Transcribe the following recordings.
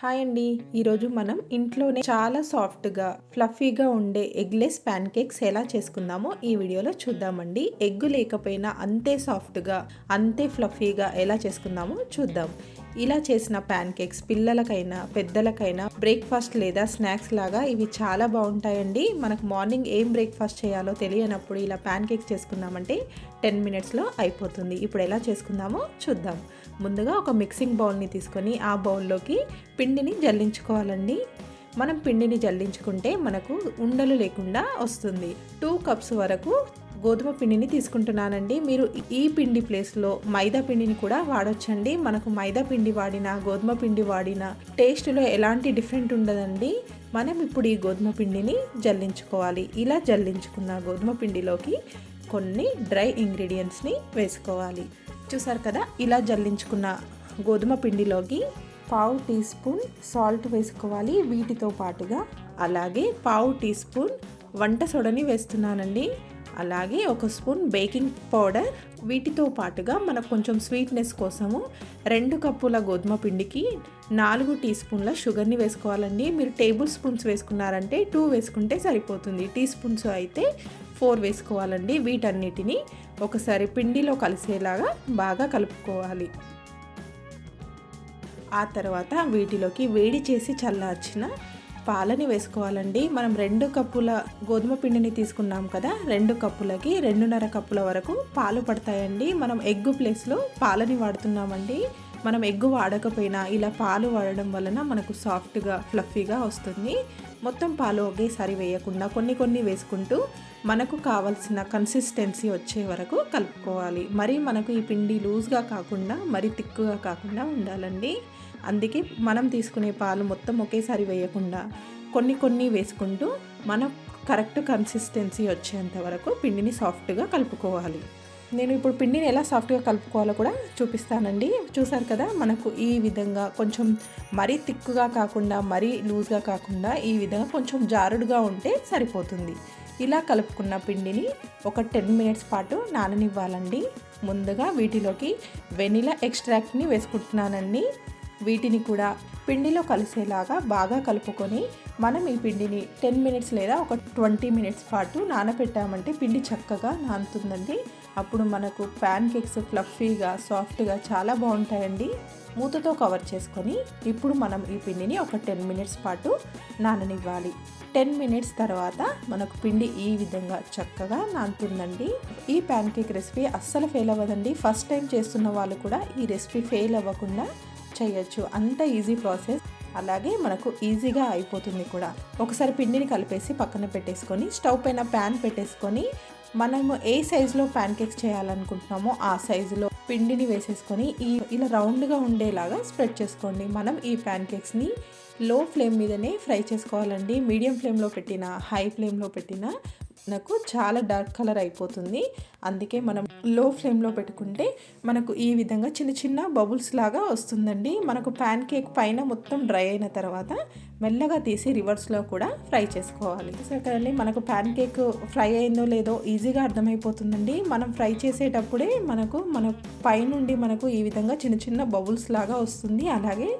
Hi అండి. ఈరోజు మనం ఇంట్లోనే చాలా సాఫ్ట్గా ఫ్లఫీగా ఉండే ఎగ్లెస్ ప్యాన్ కేక్స్ ఎలా చేసుకుందామో ఈ వీడియోలో చూద్దామండి. ఎగ్ లేకపోయినా అంతే సాఫ్ట్గా అంతే ఫ్లఫీగా ఎలా చేసుకుందామో చూద్దాం. ఇలా చేసిన ప్యాన్ కేక్స్ పిల్లలకైనా పెద్దలకైనా బ్రేక్ఫాస్ట్ లేదా స్నాక్స్ లాగా ఇవి చాలా బాగుంటాయండి. మనకు మార్నింగ్ ఏం బ్రేక్ఫాస్ట్ చేయాలో తెలియనప్పుడు ఇలా ప్యాన్ కేక్స్ చేసుకున్నామంటే 10 మినిట్స్లో అయిపోతుంది. ఇప్పుడు ఎలా చేసుకుందామో చూద్దాం. ముందుగా ఒక మిక్సింగ్ బౌల్ని తీసుకొని ఆ బౌల్లోకి పిండిని జల్లించుకోవాలండి. మనం పిండిని జల్లించుకుంటే మనకు ఉండలు లేకుండా వస్తుంది. 2 కప్స్ వరకు గోధుమ పిండిని తీసుకుంటున్నానండి. మీరు ఈ పిండి ప్లేస్లో మైదా పిండిని కూడా వాడొచ్చండి. మనకు మైదా పిండి వాడినా గోధుమ పిండి వాడినా టేస్ట్లో ఎలాంటి డిఫరెంట్ ఉండదండి. మనం ఇప్పుడు ఈ గోధుమ పిండిని జల్లించుకోవాలి. ఇలా జల్లించుకున్న గోధుమ పిండిలోకి కొన్ని డ్రై ఇంగ్రీడియంట్స్ని వేసుకోవాలి. చూసారు కదా, ఇలా జల్లించుకున్న గోధుమ పిండిలోకి 1/2 టీ స్పూన్ సాల్ట్ వేసుకోవాలి. వీటితో పాటుగా అలాగే 1/2 టీ స్పూన్ వంట సోడాని వేస్తున్నానండి. అలాగే 1 స్పూన్ బేకింగ్ పౌడర్. వీటితో పాటుగా మనకు కొంచెం స్వీట్నెస్ కోసము 2 కప్పుల గోధుమ పిండికి 4 టీ స్పూన్ల షుగర్ని వేసుకోవాలండి. మీరు టేబుల్ స్పూన్స్ వేసుకున్నారంటే 2 వేసుకుంటే సరిపోతుంది. టీ స్పూన్స్ అయితే 4 వేసుకోవాలండి. వీటన్నిటిని ఒకసారి పిండిలో కలిసేలాగా బాగా కలుపుకోవాలి. ఆ తర్వాత వీటిలోకి వేడి చేసి చల్లార్చిన పాలని వేసుకోవాలండి. మనం 2 కప్పుల గోధుమ పిండిని తీసుకున్నాం కదా, 2 కప్పులకి 2.5 కప్పుల వరకు పాలు పడతాయండి. మనం ఎగ్ ప్లేస్లో పాలని వాడుతున్నామండి. మనం ఎగ్ వాడకపోయినా ఇలా పాలు వాడడం వలన మనకు సాఫ్ట్గా ఫ్లఫీగా వస్తుంది. మొత్తం పాలు ఒకేసారి వేయకుండా కొన్ని వేసుకుంటూ మనకు కావాల్సిన కన్సిస్టెన్సీ వచ్చే వరకు కలుపుకోవాలి. మరి మనకు ఈ పిండి లూజ్గా కాకుండా మరి తిక్కుగా కాకుండా ఉండాలండి. అందుకే మనం తీసుకునే పాలు మొత్తం ఒకేసారి వేయకుండా కొన్ని వేసుకుంటూ మనం కరెక్ట్ కన్సిస్టెన్సీ వచ్చేంత వరకు పిండిని సాఫ్ట్గా కలుపుకోవాలి. నేను ఇప్పుడు పిండిని ఎలా సాఫ్ట్గా కలుపుకోవాలో కూడా చూపిస్తానండి. చూసారు కదా, మనకు ఈ విధంగా కొంచెం మరీ తిక్కుగా కాకుండా మరీ లూజ్గా కాకుండా ఈ విధంగా కొంచెం జారుడుగా ఉంటే సరిపోతుంది. ఇలా కలుపుకున్న పిండిని ఒక 10 మినిట్స్ పాటు నాననివ్వాలండి. ముందుగా వీటిలోకి వెనిలా ఎక్స్ట్రాక్ట్ని వేసుకుంటున్నానండి. వీటిని కూడా పిండిలో కలిసేలాగా బాగా కలుపుకొని మనం ఈ పిండిని 10 మినిట్స్ లేదా ఒక 20 మినిట్స్ పాటు నానబెట్టామంటే పిండి చక్కగా నానుతుందండి. అప్పుడు మనకు ప్యాన్ కేక్స్ ఫ్లఫీగా సాఫ్ట్గా చాలా బాగుంటాయండి. మూతతో కవర్ చేసుకొని ఇప్పుడు మనం ఈ పిండిని ఒక 10 మినిట్స్ పాటు నాననివ్వాలి. 10 మినిట్స్ తర్వాత మనకు పిండి ఈ విధంగా చక్కగా నానుతుందండి. ఈ ప్యాన్ కేక్ రెసిపీ అస్సలు ఫెయిల్ అవ్వదండి. ఫస్ట్ టైం చేస్తున్న వాళ్ళు కూడా ఈ రెసిపీ ఫెయిల్ అవ్వకుండా చేయొచ్చు. అంత ఈజీ ప్రాసెస్, అలాగే మనకు ఈజీగా అయిపోతుంది కూడా. ఒకసారి పిండిని కలిపేసి పక్కన పెట్టేసుకొని స్టవ్ పైన ప్యాన్ పెట్టేసుకొని మనము ఏ సైజులో ప్యాన్ కేక్స్ చేయాలనుకుంటున్నామో ఆ సైజులో పిండిని వేసేసుకొని ఇలా రౌండ్గా ఉండేలాగా స్ప్రెడ్ చేసుకోండి. మనం ఈ ప్యాన్ కేక్స్ని లో ఫ్లేమ్ మీదనే ఫ్రై చేసుకోవాలండి. మీడియం ఫ్లేమ్లో పెట్టినా హై ఫ్లేమ్లో పెట్టినా నాకు చాలా డార్క్ కలర్ అయిపోతుంది. అందుకే మనం లో ఫ్లేమ్లో పెట్టుకుంటే మనకు ఈ విధంగా చిన్న బబుల్స్ లాగా వస్తుందండి. మనకు ప్యాన్ కేక్ పైన మొత్తం డ్రై అయిన తర్వాత మెల్లగా తీసి రివర్స్లో కూడా ఫ్రై చేసుకోవాలి. సరే కదండి, మనకు ప్యాన్ కేక్ ఫ్రై అయిందో లేదో ఈజీగా అర్థమైపోతుందండి. మనం ఫ్రై చేసేటప్పుడే మన పైనుండి మనకు ఈ విధంగా చిన్న బబుల్స్ లాగా వస్తుంది. అలాగే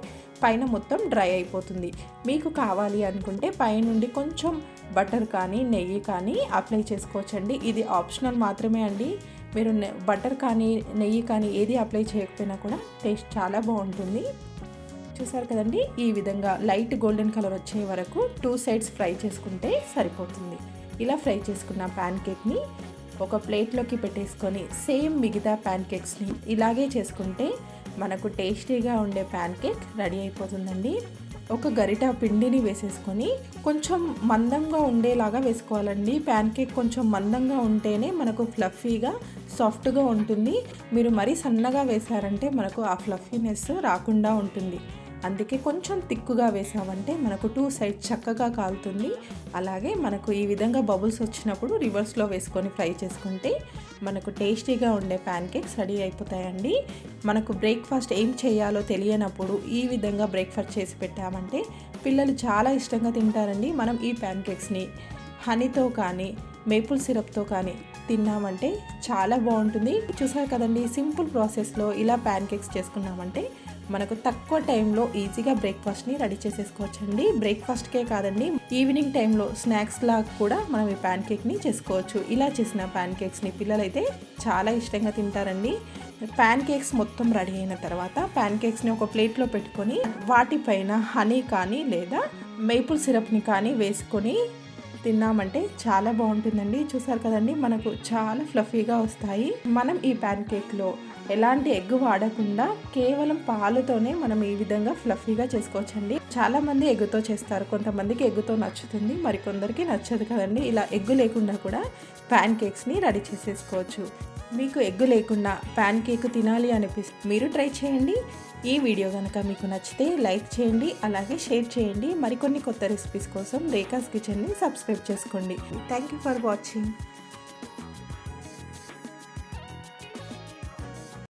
పైన మొత్తం డ్రై అయిపోతుంది. మీకు కావాలి అనుకుంటే పైనుండి కొంచెం బటర్ కానీ నెయ్యి కానీ అప్లై చేసుకోవచ్చండి. ఇది ఆప్షనల్ మాత్రమే అండి. మీరు బటర్ కానీ నెయ్యి కానీ ఏది అప్లై చేయకపోయినా కూడా టేస్ట్ చాలా బాగుంటుంది. చూసారు కదండి, ఈ విధంగా లైట్ గోల్డెన్ కలర్ వచ్చే వరకు 2 సైడ్స్ ఫ్రై చేసుకుంటే సరిపోతుంది. ఇలా ఫ్రై చేసుకున్న ప్యాన్ కేక్ని ఒక ప్లేట్లోకి పెట్టేసుకొని సేమ్ మిగతా ప్యాన్ కేక్స్ని ఇలాగే చేసుకుంటే మనకు టేస్టీగా ఉండే ప్యాన్ కేక్ రెడీ అయిపోతుందండి. ఒక గరిట పిండిని వేసేసుకొని కొంచెం మందంగా ఉండేలాగా వేసుకోవాలండి. ప్యాన్ కేక్ కొంచెం మందంగా ఉంటేనే మనకు ఫ్లఫీగా సాఫ్ట్గా ఉంటుంది. మీరు మరీ సన్నగా వేసారంటే మనకు ఆ ఫ్లఫీనెస్ రాకుండా ఉంటుంది. అందుకే కొంచెం తిక్కుగా వేసామంటే మనకు 2 సైడ్స్ చక్కగా కాలుతుంది. అలాగే మనకు ఈ విధంగా బబుల్స్ వచ్చినప్పుడు రివర్స్లో వేసుకొని ఫ్రై చేసుకుంటే మనకు టేస్టీగా ఉండే ప్యాన్ కేక్స్ రెడీ అయిపోతాయండి. మనకు బ్రేక్ఫాస్ట్ ఏం చేయాలో తెలియనప్పుడు ఈ విధంగా బ్రేక్ఫాస్ట్ చేసి పెట్టామంటే పిల్లలు చాలా ఇష్టంగా తింటారండి. మనం ఈ ప్యాన్ కేక్స్ని హనీతో కానీ మేపుల్ సిరప్తో కానీ తిన్నామంటే చాలా బాగుంటుంది. చూసారు కదండి, సింపుల్ ప్రాసెస్లో ఇలా ప్యాన్ కేక్స్ చేసుకున్నామంటే మనకు తక్కువ టైంలో ఈజీగా బ్రేక్ఫాస్ట్ని రెడీ చేసేసుకోవచ్చండి. బ్రేక్ఫాస్ట్కే కాదండి, ఈవినింగ్ టైంలో స్నాక్స్ లాగా కూడా మనం ఈ ప్యాన్ కేక్ని చేసుకోవచ్చు. ఇలా చేసిన ప్యాన్ కేక్స్ని పిల్లలైతే చాలా ఇష్టంగా తింటారండి. ప్యాన్ కేక్స్ మొత్తం రెడీ అయిన తర్వాత ప్యాన్ కేక్స్ని ఒక ప్లేట్లో పెట్టుకొని వాటిపైన హనీ కానీ లేదా మేపుల్ సిరప్ని కానీ వేసుకొని తిన్నామంటే చాలా బాగుంటుందండి. చూసారు కదండి, మనకు చాలా ఫ్లఫీగా వస్తాయి. మనం ఈ ప్యాన్ కేక్లో ఎలాంటి ఎగ్ వాడకుండా కేవలం పాలుతోనే మనం ఈ విధంగా ఫ్లఫీగా చేసుకోవచ్చండి. చాలా మంది ఎగ్గుతో చేస్తారు, కొంతమందికి ఎగ్గుతో నచ్చుతుంది, మరికొందరికి నచ్చదు కదండి. ఇలా ఎగ్గు లేకుండా కూడా ప్యాన్ కేక్స్ని రెడీ చేసేసుకోవచ్చు. మీకు ఎగ్గు లేకుండా ప్యాన్ కేక్ తినాలి అనిపిస్తే మీరు ట్రై చేయండి. ఈ వీడియో కనుక మీకు నచ్చితే లైక్ చేయండి, అలాగే షేర్ చేయండి. మరికొన్ని కొత్త రెసిపీస్ కోసం రేఖాస్ కిచెన్ని సబ్స్క్రైబ్ చేసుకోండి. Thank you for watching.